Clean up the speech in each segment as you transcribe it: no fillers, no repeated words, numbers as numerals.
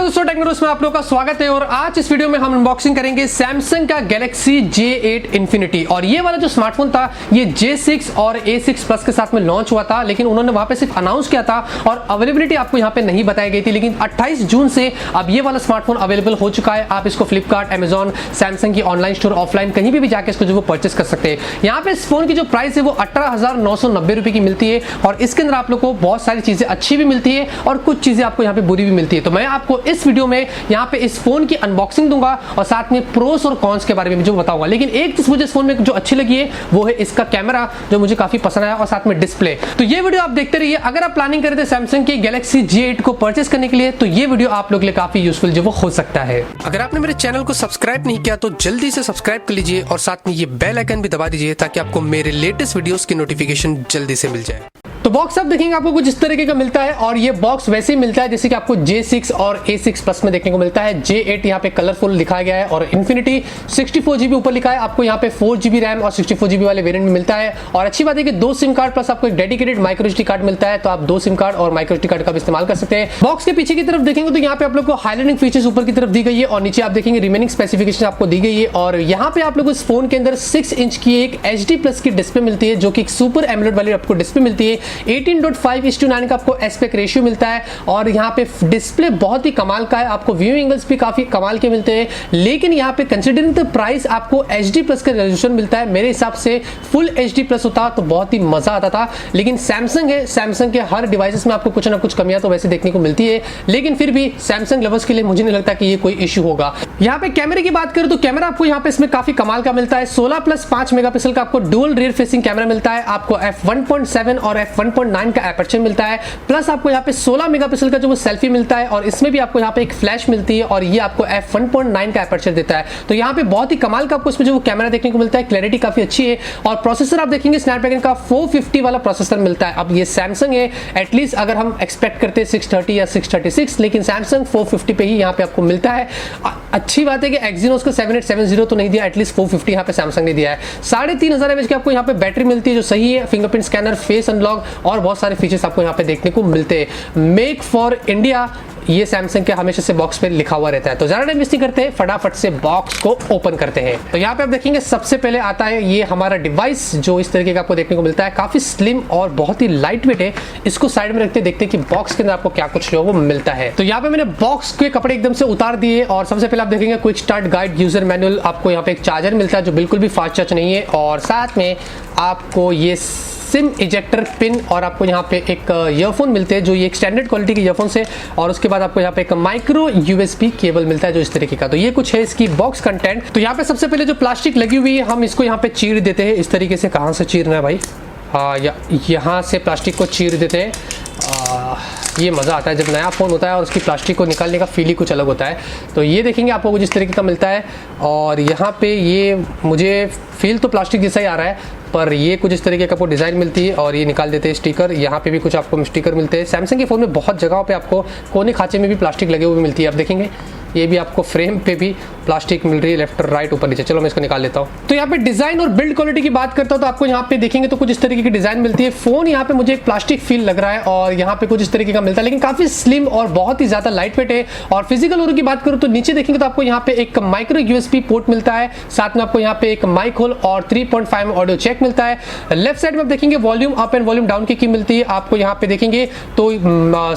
Hello दोस्तों, techno रूहेज में आप लोगों का स्वागत है। और आज इस वीडियो में हम अनबॉक्सिंग करेंगे सैमसंग का गैलेक्सी J8 इन्फिनिटी। और ये वाला जो स्मार्टफोन था ये J6 और A6 प्लस के साथ में लॉन्च हुआ था, लेकिन उन्होंने वहां पे सिर्फ अनाउंस किया था और अवेलेबिलिटी आपको यहाँ पे नहीं बताई गई थी। लेकिन 28 जून से अब ये वाला स्मार्टफोन अवेलेबल हो चुका है। आप इसको फ्लिपकार्ट, अमेजॉन, सैमसंग की ऑनलाइन स्टोर, ऑफलाइन कहीं भी जाकर इसको जो वो परचेस कर सकते हैं। यहाँ पे इस फोन की जो प्राइस है वो 18,990 रुपए की मिलती है और इसके अंदर आप लोग को बहुत सारी चीजें अच्छी भी मिलती है और कुछ चीजें आपको यहाँ पे बुरी भी मिलती है। तो मैं आपको इस वीडियो में यहाँ पे इस फोन की अनबॉक्सिंग दूंगा और साथ में प्रोस और कॉन्स के बारे में जो बताऊंगा। लेकिन एक चीज मुझे इस फोन में जो अच्छी लगी है वो है इसका कैमरा, जो मुझे काफी पसंद आया, और साथ में डिस्प्ले। तो ये वीडियो आप देखते रहिए। अगर आप प्लानिंग कर रहे थे सैमसंग की गैलेक्सी J8 को परचेस करने के लिए तो ये वीडियो आप लोग के लिए काफी यूजफुल जो वो हो सकता है। अगर आपने मेरे चैनल को सब्सक्राइब नहीं किया तो जल्दी से सब्सक्राइब कर लीजिए और साथ में ये बेल आइकन भी दबा दीजिए ताकि आपको मेरे लेटेस्ट वीडियोस की नोटिफिकेशन जल्दी से मिल जाए। तो बॉक्स आप देखेंगे आपको कुछ इस तरीके का मिलता है और ये बॉक्स वैसे ही मिलता है जैसे कि आपको J6 और A6 प्लस में देखने को मिलता है। J8 यहाँ पे कलरफुल लिखा गया है और इन्फिनिटी 64 GB ऊपर लिखा है। आपको यहाँ पे 4 GB रैम और 64 GB वाले वेरिएंट में मिलता है। और अच्छी बात है कि 2 सिम कार्ड प्लस आपको एक डेडिकेटेड माइक्रो SD कार्ड मिलता है, तो आप 2 सिम कार्ड और माइक्रो SD कार्ड का भी इस्तेमाल कर सकते हैं। बॉक्स के पीछे की तरफ देखेंगे तो यहाँ पे आप लोग को हाइलाइटिंग फीचर्स ऊपर की तरफ दी गई है और नीचे आप देखेंगे रिमेनिंग स्पेसिफिकेशन आपको दी गई है। और यहाँ पे आप लोग इस फोन के अंदर 6 इंच की एक HD प्लस की डिस्प्ले मिलती है, जो कि एक सुपर एमोलेड वाली आपको डिस्प्ले मिलती है। 18.5:9 का आपको एस्पेक्ट रेशियो मिलता है और यहाँ पे डिस्प्ले बहुत ही कमाल का है। आपको व्यू एंगल्स भी काफी कमाल के मिलते हैं, लेकिन यहाँ पे कंसीडरिंग द प्राइस आपको HD प्लस का रेजोल्यूशन मिलता है। मेरे हिसाब से फुल HD प्लस होता तो बहुत ही मजा आता था, लेकिन सैमसंग है, सैमसंग के हर डिवाइसेस में आपको कुछ ना कुछ कमियां तो वैसे देखने को मिलती है, लेकिन फिर भी सैमसंग लवर्स के लिए मुझे नहीं लगता कि ये कोई इश्यू होगा। यहाँ पे कैमरे की बात करूं तो कैमरा आपको यहाँ पे इसमें काफी कमाल का मिलता है। 16+5 मेगापिक्सल का आपको डुअल रियर फेसिंग कैमरा मिलता है। आपको f1.7 और f1.9 का एपर्चर मिलता है, प्लस आपको यहाँ पे 16 मेगापिक्सल का जो वो सेल्फी मिलता है और इसमें भी आपको यहाँ पे एक फ्लैश मिलती है और ये आपको f1.9 का एपर्चर देता है। तो यहाँ पे बहुत ही कमाल का आपको इसमें जो वो कैमरा देखने को मिलता है, क्लैरिटी काफी अच्छी है। और प्रोसेसर आप देखेंगे स्नैपड्रैगन का 450 वाला प्रोसेसर मिलता है। अब ये सैमसंग है, एटलीस्ट अगर हम एक्सपेक्ट करते हैं 630 या 636, लेकिन सैमसंग 450 पे ही यहाँ पे आपको मिलता है। अच्छी बात है कि एक्सिनोस का 7870 तो नहीं दिया, एटलीस्ट 450 यहाँ पे सैमसंग ने दिया है। 3500 mAh की आपको यहाँ पे बैटरी मिलती है, जो सही है। फिंगरप्रिंट स्कैनर, फेस अनलॉक और बहुत सारे फीचर्स आपको यहाँ पे देखने को मिलते हैं। मेक फॉर इंडिया ये सैमसंग के हमेशा से बॉक्स पे लिखा हुआ रहता है। तो ज्यादा टाइम वेस्ट नहीं करते, फटाफट से बॉक्स को ओपन करते हैं। तो यहाँ पे आप देखेंगे सबसे पहले आता है ये हमारा डिवाइस, जो इस तरीके का आपको देखने को मिलता है। काफी स्लिम और बहुत ही लाइट वेट है। इसको साइड में रखते देखते हैं कि बॉक्स के अंदर आपको क्या कुछ जो वो मिलता है। तो यहाँ पे मैंने बॉक्स के कपड़े एकदम से उतार दिए और सबसे पहले आप देखेंगे quick start guide, user manual. आपको यहाँ पे एक चार्जर मिलता है जो बिल्कुल भी फास्ट चार्ज नहीं है, और साथ में आपको ये सिम इजेक्टर पिन और आपको यहाँ पे एक ईयरफोन मिलते हैं, जो ये एक स्टैंडर्ड क्वालिटी के ईयरफोन से। और उसके बाद आपको यहाँ पे एक माइक्रो USB केबल मिलता है जो इस तरीके का। तो ये कुछ है इसकी बॉक्स कंटेंट। तो यहाँ पे सबसे पहले जो प्लास्टिक लगी हुई है हम इसको यहाँ पे चीर देते हैं इस तरीके से। कहाँ से चीरना है भाई? यहाँ से प्लास्टिक को चीर देते हैं। ये मज़ा आता है जब नया फ़ोन होता है और उसकी प्लास्टिक को निकालने का फील ही कुछ अलग होता है। तो ये देखेंगे आपको कुछ इस तरीके का मिलता है और यहाँ पे ये मुझे फील तो प्लास्टिक जैसा ही आ रहा है, पर ये कुछ इस तरीके का आपको डिज़ाइन मिलती है और ये निकाल देते हैं स्टिकर। यहाँ पे भी कुछ आपको स्टिकर मिलते हैं। सैमसंग के फ़ोन में बहुत जगहों पे आपको कोने खांचे में भी प्लास्टिक लगे हुए मिलती है। आप देखेंगे ये भी आपको फ्रेम पे भी प्लास्टिक मिल रही है, लेफ्ट और राइट, ऊपर नीचे। चलो मैं इसको निकाल लेता हूँ। तो यहाँ पे डिजाइन और बिल्ड क्वालिटी की बात करता हूँ तो आपको यहाँ पे देखेंगे तो कुछ इस तरीके की डिजाइन मिलती है। फोन यहाँ पे मुझे एक प्लास्टिक फील लग रहा है और यहाँ पे कुछ इस तरीके का मिलता है, लेकिन काफी स्लिम और बहुत ही ज्यादा लाइट वेट है। और फिजिकल ओर की बात करूँ तो नीचे देखेंगे तो आपको यहाँ पे एक माइक्रो USB पोर्ट मिलता है, साथ में आपको यहाँ पे एक माइक होल और 3.5 में ऑडियो चेक मिलता है। लेफ्ट साइड में आप देखेंगे volume up and volume down की मिलती है। आपको यहाँ पे देखेंगे तो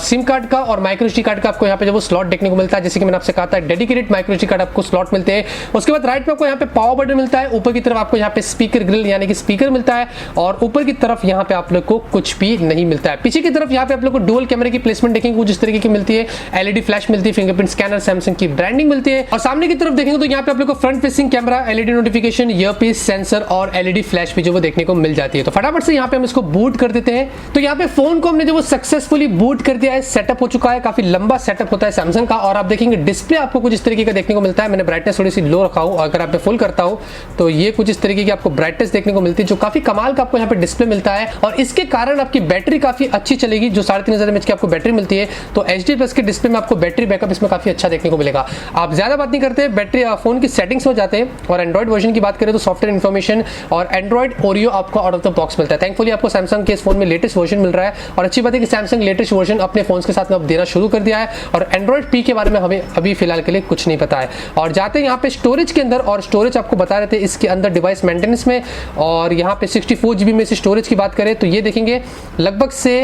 सिम कार्ड का और माइक्रो SD कार्ड का आपको यहाँ पे जो स्लॉट देखने को मिलता है, जैसे कि मैंने आपसे कहा था डेडिकेटेड माइक्रो SD कार्ड आपको स्लॉट मिलते हैं। उसके बाद राइट में आपको यहाँ पे पावर बटन मिलता है, ऊपर की तरफ आपको यहाँ पे स्पीकर ग्रिल यानी कि स्पीकर मिलता है और ऊपर की तरफ यहाँ पे आप लोग को कुछ भी नहीं मिलता है। पीछे की तरफ यहाँ पे आप लोग को डुअल कैमरे की प्लेसमेंट देखेंगे कुछ इस तरीके की मिलती है। LED फ्लैश मिलती है, फिंगरप्रिंट स्कैनर, सैमसंग की ब्रांडिंग मिलती है। और सामने की तरफ देखेंगे तो यहाँ पे आप लोग को front facing camera, LED notification, earpiece, sensor और LED फ्लैश भी जो वो देखने को मिल जाती है। तो फटाफट से यहाँ पे हम इसको बूट कर देते हैं। तो यहाँ पे फोन को हमने जो वो सक्सेसफुली बूट कर दिया है, सेटअप हो चुका है। काफी लंबा सेटअप होता है सैमसंग का। और आप देखेंगे डिस्प्ले आपको कुछ इस तरीके का देखने को मिलता है। मैंने ब्राइटनेस थोड़ी सी लो रखा हूं, अगर आप फुल करता हूं तो ये कुछ इस तरीके की आपको ब्राइटनेस देखने को मिलती है, जो काफी कमाल का आपको यहाँ पे डिस्प्ले मिलता है। और इसके कारण आपकी बैटरी काफी अच्छी चलेगी, जो 3500 mAh की आपको बैटरी मिलती है। तो HD प्लस के डिस्प्ले में आपको बैटरी बैकअप इसमें काफी अच्छा देखने को मिलेगा। आप ज्यादा बात नहीं करते, बैटरी फोन की सेटिंग्स में जाते हैं और एंड्रॉइड वर्जन की बात करें तो सॉफ्टवेयर इन्फॉर्मेशन और एंड्रॉइड ओरियो आपको आउट ऑफ द बॉक्स मिलता है। थैंकफुली आपको सैमसंग के इस फोन में लेटेस्ट वर्जन मिल रहा है और अच्छी बात है कि सैमसंग लेटेस्ट वर्जन अपने फोन के साथ में अब देना शुरू कर दिया है और एंड्रॉइड पी के बारे में हमें अभी फिलहाल के लिए कुछ नहीं पता है। और जाते हैं यहाँ पे स्टोरेज के अंदर, और स्टोरेज आपको बता रहे थे इसके अंदर डिवाइस मेंटेनेंस में, और यहाँ पे 64 GB में से स्टोरेज की बात करें तो ये देखेंगे लगभग से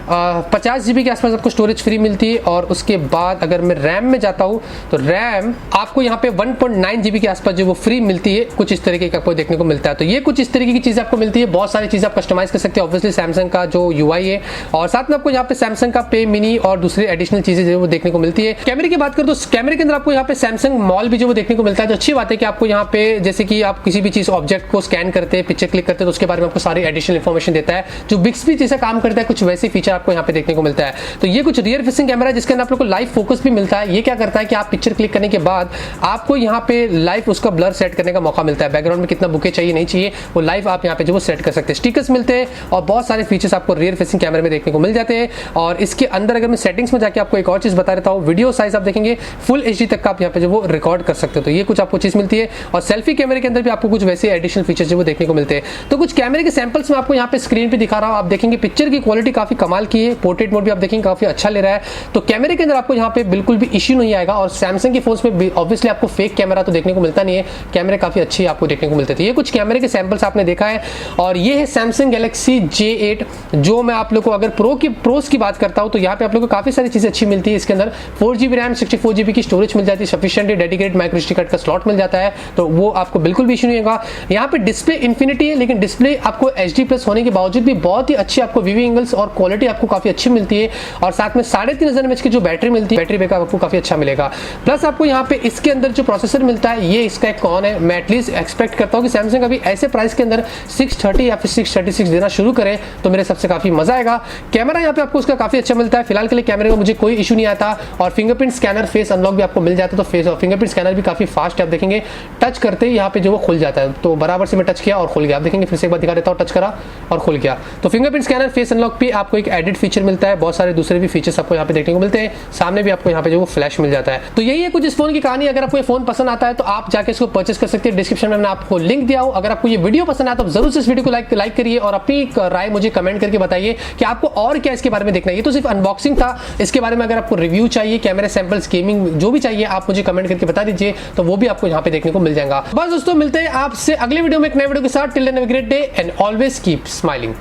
50 GB के आसपास आपको स्टोरेज फ्री मिलती है। और उसके बाद अगर मैं रैम में जाता हूँ तो रैम आपको यहाँ पे 1.9 GB के आसपास जो वो फ्री मिलती है, कुछ इस तरीके का आपको देखने को मिलता है। तो ये कुछ इस तरीके की चीजें आपको मिलती है। बहुत सारी चीजें आप कस्टमाइज कर सकते हैं ऑब्वियसली सैमसंग का जो UI है, और साथ में आपको यहाँ पे सैमसंग का पे मिनी और दूसरे एडिशनल चीजें जो वो देखने को मिलती है। कैमरे की बात करें तो कैमरे के अंदर आपको यहाँ पे सैमसंग मॉल भी जो वो देखने को मिलता है। तो अच्छी बात है कि आपको यहाँ पे जैसे कि आप किसी भी चीज ऑब्जेक्ट को स्कैन करते हैं, पिक्चर क्लिक करते हैं तो उसके बारे में आपको सारी एडिशनल इन्फॉर्मेशन देता है। जो बिक्सबी जैसा काम करता है कुछ वैसे फीचर आपको यहाँ पे देखने को मिलता है। तो ये कुछ रियर फेसिंग कैमरा है जिसके अंदर आप लोग को लाइव फोकस भी मिलता है। ये क्या करता है कि आप पिक्चर क्लिक करने के बाद आपको यहाँ पे लाइव उसका ब्लर सेट करने का मौका मिलता है। बैकग्राउंड में कितना बुके चाहिए नहीं चाहिए वो लाइव आप यहाँ पे जो वो सेट कर सकते हैं। स्टिकर्स मिलते हैं और बहुत सारे फीचर्स आपको रियर फेसिंग कैमरे में देखने को मिल जाते हैं। और इसके अंदर अगर मैं सेटिंग्स में जाके आपको एक और चीज बता देता हूँ, वीडियो साइज आप देखेंगे फुल HD तक का आप यहाँ पे जो वो रिकॉर्ड कर सकते हो। तो ये कुछ आपको चीज मिलती है। और सेल्फी कैमरे के अंदर भी आपको कुछ वैसे एडिशनल फीचर्स जो वो देखने को मिलते हैं। तो कुछ कैमरे के सैंपल्स में आपको यहाँ पे स्क्रीन पे दिखा रहा हूँ। आप देखेंगे पिक्चर की क्वालिटी काफी कमाल की है, पोर्ट्रेट मोड भी आप देखेंगे काफी अच्छा ले रहा है। तो कैमरे के अंदर आपको यहाँ पे बिल्कुल भी इश्यू नहीं आएगा। और सैमसंग के फोन्स में ऑब्वियसली आपको फेक कैमरा तो देखने को मिलता नहीं है, कैमरे काफी अच्छे आपको देखने को मिलते थे। ये कुछ कैमरे के सैंपल्स आपने देखा है। और ये है सैमसंग गैलेक्सी J8 जो मैं आप लोग को अगर प्रोस की बात करता हूं तो यहाँ पे आप लोग को काफी सारी चीजें अच्छी मिलती है। इसके अंदर 4GB रैम 64 GB की स्टोरेज मिल जाती है, sufficiently dedicated micro SD card का स्लॉट मिल जाता है। तो वो आपको बिल्कुल भी इश्यू नहीं होगा। यहाँ पे डिस्प्ले इन्फिनिटी है लेकिन डिस्प्ले आपको HD+ होने के बावजूद भी बहुत ही अच्छी आपको व्यू एंगल्स और क्वालिटी आपको काफी अच्छी मिलती है। और साथ में 3500 mAh की जो बैटरी मिलती है, बैटरी बैकअप आपको काफी अच्छा मिलेगा। प्लस आपको यहाँ पे इसके अंदर जो प्रोसेसर मिलता है ये इसका एक कौन है, मैं एटलीस्ट एक्सपेक्ट करता हूँ कि सैमसंग अभी ऐसे प्राइस के अंदर 630 या फिर 636 देना शुरू करें तो मेरे सबसे काफी मजा आएगा। कैमरा यहाँ पे आपको उसका काफी अच्छा मिलता है। फिलहाल के लिए कैमरे में मुझे कोई इशू नहीं आता। और फिंगरप्रिंट स्कैनर फेस अनलॉक भी आपको मिल जाता है। तो फेस और फिंगरप्रिंट स्कैनर भी काफी फास्ट है, आप देखेंगे टच करते ही यहाँ पे जो वो खुल जाता है। तो बराबर से मैं टच किया और खुल गया, आप देखेंगे फिर से एक बार दिखा देता हूँ, टच करा और खुल गया। तो फिंगरप्रिंट स्कैनर फेस अनलॉक पे आपको एक एडिट फीचर मिलता है। बहुत सारे दूसरे भी फीचर्स आपको यहाँ पे देखने को मिलते हैं। सामने भी आपको यहाँ पे जो वो फ्लैश मिल जाता है। तो यही है कुछ इस फोन की कहानी। अगर आपको ये फोन पसंद आता है तो आप जाके इसको परचेस कर सकते हैं। डिस्क्रिप्शन में मैंने आपको लिंक दिया हूं। अगर आपको ये वीडियो पसंद आया तो जरूर से इस वीडियो को लाइक करिए और अपनी राय मुझे कमेंट करके बताइए कि आपको और क्या इसके बारे में देखना है। ये तो सिर्फ अनबॉक्सिंग था, इसके बारे में अगर आपको रिव्यू चाहिए, कैमरे सैंपल्स, गेमिंग जो भी चाहिए आप मुझे कमेंट करके बता दीजिए, तो वो भी आपको यहाँ पे देखने को मिल जाएगा। बस दोस्तों मिलते हैं आपसे अगले वीडियो में एक नए वीडियो के साथ। Till then have a great day and always keep smiling.